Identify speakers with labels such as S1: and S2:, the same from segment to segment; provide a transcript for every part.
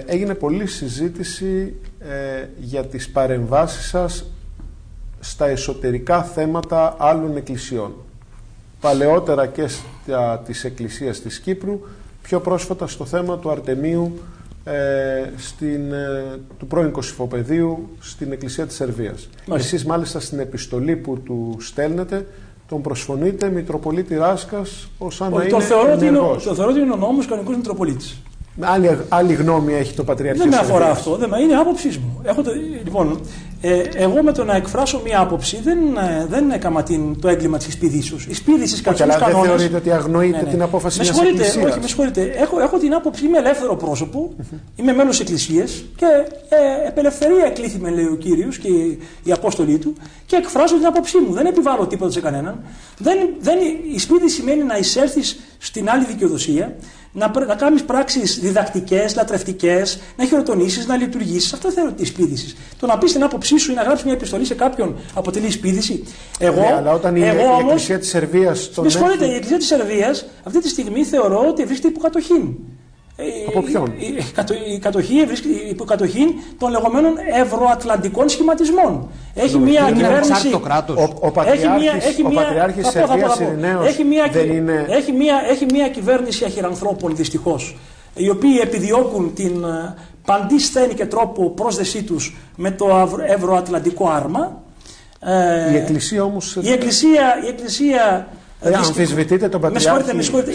S1: Έγινε πολλή συζήτηση για τις παρεμβάσεις σας στα εσωτερικά θέματα άλλων εκκλησιών. Παλαιότερα και της Εκκλησίας της Κύπρου, πιο πρόσφατα στο θέμα του Αρτεμίου του πρώην Κωσυφοπεδίου στην Εκκλησία της Σερβίας. Εσείς μάλιστα στην επιστολή που του στέλνετε τον προσφωνείτε Μητροπολίτη Ράσκας ως αν να είναι ενεργός.
S2: Το θεωρώ ότι είναι ο νόμος κανονικός Μητροπολίτης.
S1: Άλλη γνώμη έχει το Πατριαρχείο.
S2: Δεν με αφορά αυτό, είναι άποψή μου. Λοιπόν, εγώ με το να εκφράσω μία άποψη δεν έκανα το έγκλημα της σπίδησης. Η σπίδηση κατά τους κανόνες.
S1: Δεν θεωρείτε ότι αγνοείτε την απόφαση μιας εκκλησίας?
S2: Όχι, με συγχωρείτε. Έχω την άποψη, είμαι ελεύθερο πρόσωπο, είμαι μέλος εκκλησίας και επελευθερία εκλήθη, λέει ο Κύριος και οι Απόστολοι του, και εκφράζω την άποψή μου. Δεν επιβάλλω τίποτα σε κανέναν. Η σπίδηση σημαίνει να εισέλθεις στην άλλη δικαιοδοσία, να κάνεις πράξεις διδακτικές, λατρευτικές, να χειροτονήσεις, να λειτουργήσεις. Αυτό θεωρώ τη σπίδηση. Το να πεις την άποψή σου ή να γράψεις μια επιστολή σε κάποιον αποτελεί σπίδηση.
S1: Αλλά όταν η Εκκλησία της Σερβίας.
S2: Με συγχωρείτε, η Εκκλησία της Σερβίας αυτή τη στιγμή θεωρώ ότι βρίσκεται υποκατοχήν.
S1: Από ποιον?
S2: Η κατοχή βρίσκεται υποκατοχήν των λεγόμενων ευρωατλαντικών σχηματισμών. Έχει μια κυβέρνηση.
S1: Ο Πατριάρχης Σερβίας Ειρηναίος
S2: έχει μια κυβέρνηση αχυρανθρώπων, δυστυχώς, οι οποίοι επιδιώκουν την παντή σθένη και τρόπο πρόσδεσή τους με το ευρωατλαντικό άρμα.
S1: Η Εκκλησία όμως.
S2: Η Εκκλησία
S1: αμφισβητείτε τον Πατριάρχη.
S2: Με συγχωρείτε.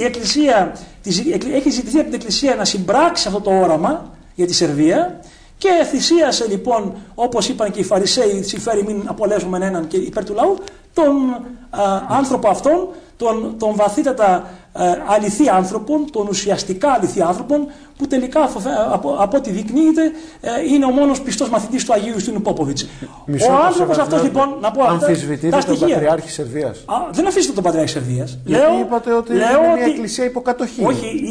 S2: Η Εκκλησία έχει ζητηθεί από την Εκκλησία να συμπράξει αυτό το όραμα για τη Σερβία και θυσίασε λοιπόν, όπως είπαν και οι Φαρισαίοι, συμφέρει μην απολέσουμε έναν και υπέρ του λαού, τον άνθρωπο αυτόν, τον βαθύτατα αληθή άνθρωπον, τον ουσιαστικά αληθή άνθρωπον, που τελικά από ό,τι δεικνύεται είναι ο μόνος πιστός μαθητής του Αγίου Ιουστίνου Πόποβιτς. Ο άνθρωπος αυτός λοιπόν, να πω
S1: αμφισβητείτε τον Πατριάρχη Σερβίας?
S2: Δεν αφήσετε τον Πατριάρχη Σερβίας.
S1: Είπατε ότι είναι μια εκκλησία υποκατοχή.
S2: Όχι,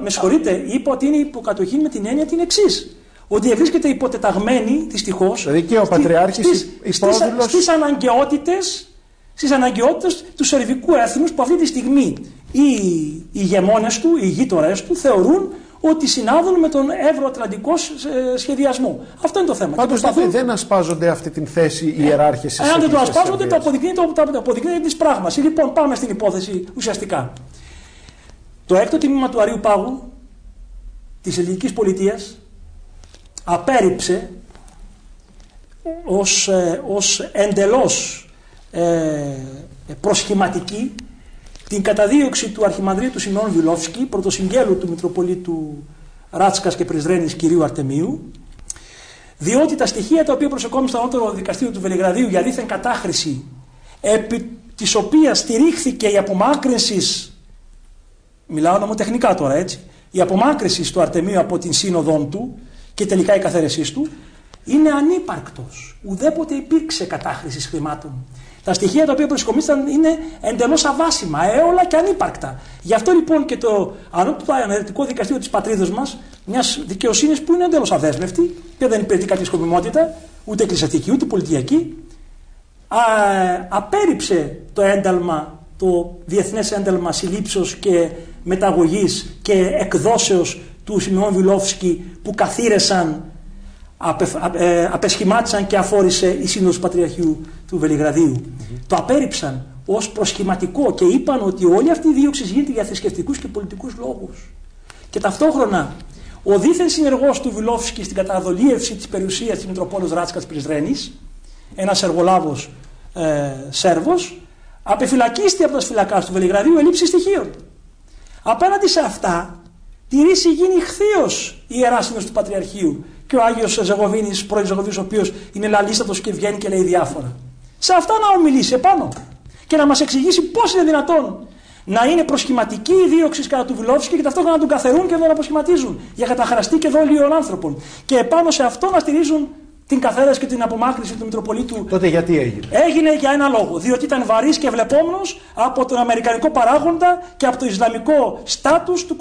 S2: με συγχωρείτε, είπα ότι είναι υποκατοχή με την έννοια την εξής. Ότι βρίσκεται υποτεταγμένη, δυστυχώς,
S1: δηλαδή και ο Πατριάρχης
S2: στις αναγκαιότητες του σερβικού έθνους, που αυτή τη στιγμή οι ηγεμόνες του, οι γείτορες του θεωρούν ότι συνάδουν με τον ευρωατλαντικό σχεδιασμό. Αυτό είναι το θέμα.
S1: Πάντως δεν ασπάζονται αυτή την θέση οι ιεράρχες.
S2: Αν δεν το ασπάζονται, το αποδεικνύεται της πράγμας. Λοιπόν, πάμε στην υπόθεση ουσιαστικά. Το έκτο τμήμα του Αρείου Πάγου της Ελληνικής Πολιτείας απέρριψε ως εντελώς προσχηματική την καταδίωξη του Αρχιμανδρίτου Σιμεών Βιλόφσκι, πρωτοσυγγέλου του Μητροπολίτου Ράτσκας και Πρισδρένης κυρίου Αρτεμίου, διότι τα στοιχεία τα οποία προσεκόμουν στο Ανώτερο Δικαστήριο του Βελιγραδίου για δίθεν κατάχρηση, επί της οποίας στηρίχθηκε η απομάκρυνση, μιλάω νομοτεχνικά τώρα έτσι, η απομάκρυνση του Αρτεμίου από την σύνοδόν του και τελικά η καθαίρεσή του, είναι ανύπαρκτος. Ουδέποτε υπήρξε κατάχρηση χρημάτων. Τα στοιχεία τα οποία προσκομίσταν είναι εντελώς αβάσιμα, έολα και ανύπαρκτα. Γι' αυτό λοιπόν και το Ανώτατο Δικαστήριο της πατρίδος μας, μιας δικαιοσύνης που είναι εντελώς αδέσμευτη και δεν υπηρετεί κάποια σκοπιμότητα, ούτε εκκλησιαστική ούτε πολιτιακή, απέρριψε το ένταλμα, το διεθνές ένταλμα συλλήψεως και μεταγωγής και εκδόσεως του Σιμεών Βιλόφσκι, που καθήρεσαν, απεσχημάτισαν και αφόρησε η Σύνοδος του Πατριαρχείου του Βελιγραδίου. Το απέρριψαν ως προσχηματικό και είπαν ότι όλη αυτή η δίωξη γίνεται για θρησκευτικούς και πολιτικούς λόγους. Και ταυτόχρονα ο δίθεν συνεργός του Βιλόφσκι στην καταδολίευση της περιουσίας της Μητροπόλεως Ράτσκας Πρισδρένης, ένας εργολάβος Σέρβος, απεφυλακίστηκε από τα σφυλακάς του Βελιγραδίου ελήψη στοιχείων. Απέναντι σε αυτά τηρήσει γίνει χθείος η Ιερά Σύνοδος του Πατριαρχείου και ο Άγιος Ζεγοβίνης, πρώην Ζεγοβίνης, ο οποίος είναι λαλίστατος και βγαίνει και λέει διάφορα. Σε αυτά να ομιλήσει επάνω και να μας εξηγήσει πώς είναι δυνατόν να είναι προσχηματική η δίωξη κατά του Βιλόφσκι και ταυτόχρονα να τον καθαιρούν και να τον αποσχηματίζουν για καταχραστή και δόλιων άνθρωπων. Και επάνω σε αυτό να στηρίζουν την καθαίρεση και την απομάκρυνση του Μητροπολίτου.
S1: Τότε γιατί έγινε?
S2: Έγινε για ένα λόγο. Διότι ήταν βαρύς και βλεπόμενος από τον αμερικανικό παράγοντα και από το ισλαμικό στάτους του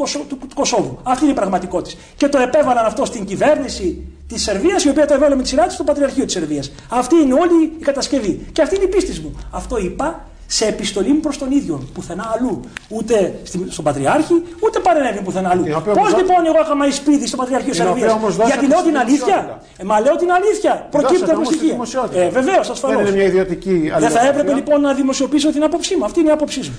S2: Κωσόβου. Αυτή είναι η πραγματικότητα. Και το επέβαλαν αυτό στην κυβέρνηση της Σερβίας, η οποία το έβαλε με τη σειρά της στο Πατριαρχείο της Σερβίας. Αυτή είναι όλη η κατασκευή. Και αυτή είναι η πίστη μου. Αυτό είπα σε επιστολή μου προς τον ίδιο, πουθενά αλλού. Ούτε στον Πατριάρχη, ούτε παρενέβη πουθενά αλλού. Πώς λοιπόν εγώ είχα σπίτι στο Πατριαρχείο Σερβίας? Γιατί λέω την αλήθεια. Μα λέω την αλήθεια. Προκύπτει από στοιχεία. Βεβαίως, ασφαλώς.
S1: Δεν είναι μια ιδιωτική.
S2: Δεν θα έπρεπε λοιπόν να δημοσιοποιήσω την άποψή μου. Αυτή είναι η άποψή μου.